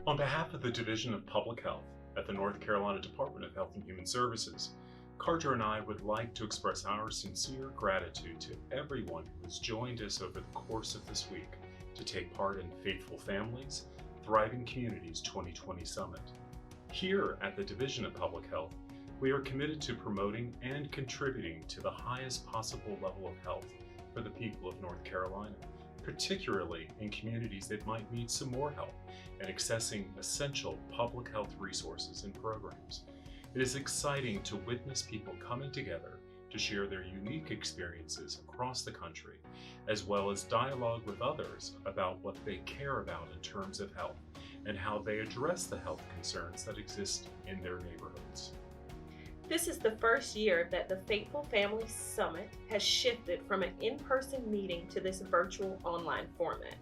On behalf of the Division of Public Health at the North Carolina Department of Health and Human Services, Cardra and I would like to express our sincere gratitude to everyone who has joined us over the course of this week to take part in Faithful Families, Thriving Communities 2020 Summit. Here at the Division of Public Health, we are committed to promoting and contributing to the highest possible level of health for the people of North Carolina, particularly in communities that might need some more help in accessing essential public health resources and programs. It is exciting to witness people coming together to share their unique experiences across the country, as well as dialogue with others about what they care about in terms of health and how they address the health concerns that exist in their neighborhoods. This is the first year that the Faithful Families Summit has shifted from an in-person meeting to this virtual online format.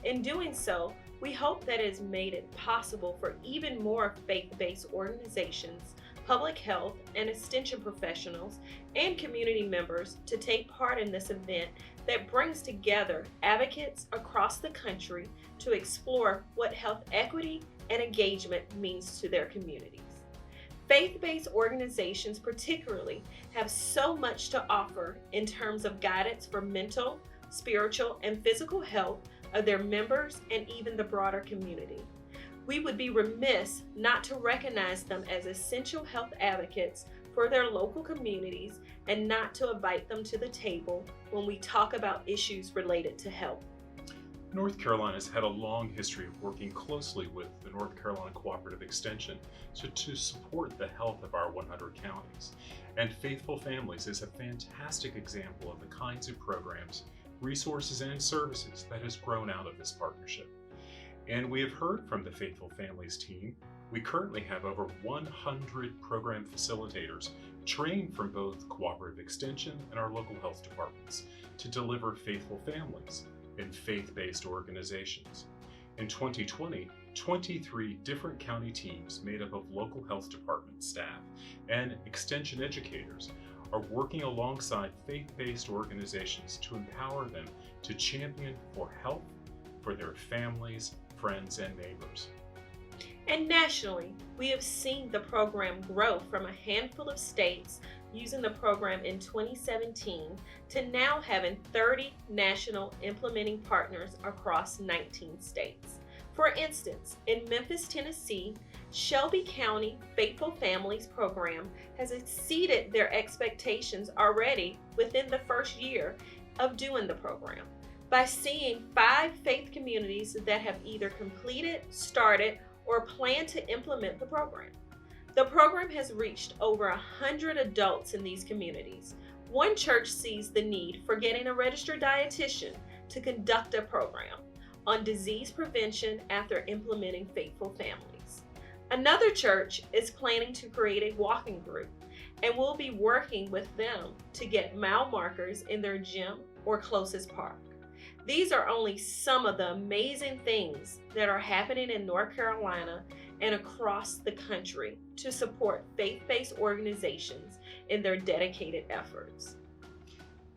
In doing so, we hope that it has made it possible for even more faith-based organizations, public health and extension professionals, and community members to take part in this event that brings together advocates across the country to explore what health equity and engagement means to their communities. Faith-based organizations particularly have so much to offer in terms of guidance for mental, spiritual, and physical health of their members and even the broader community. We would be remiss not to recognize them as essential health advocates for their local communities and not to invite them to the table when we talk about issues related to health. North Carolina has had a long history of working closely with the North Carolina Cooperative Extension to support the health of our 100 counties. And Faithful Families is a fantastic example of the kinds of programs, resources, and services that has grown out of this partnership. And we have heard from the Faithful Families team. We currently have over 100 program facilitators trained from both Cooperative Extension and our local health departments to deliver Faithful Families in faith-based organizations. In 2020, 23 different county teams made up of local health department staff and extension educators are working alongside faith-based organizations to empower them to champion for health for their families, friends, and neighbors. And nationally, we have seen the program grow from a handful of states using the program in 2017 to now having 30 national implementing partners across 19 states. For instance, in Memphis, Tennessee, Shelby County Faithful Families program has exceeded their expectations already within the first year of doing the program by seeing 5 faith communities that have either completed, started, or plan to implement the program. The program has reached over 100 adults in these communities. One church sees the need for getting a registered dietitian to conduct a program on disease prevention after implementing Faithful Families. Another church is planning to create a walking group and will be working with them to get mile markers in their gym or closest park. These are only some of the amazing things that are happening in North Carolina and across the country to support faith-based organizations in their dedicated efforts.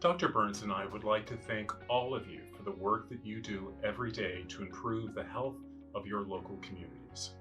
Dr. Burns and I would like to thank all of you for the work that you do every day to improve the health of your local communities.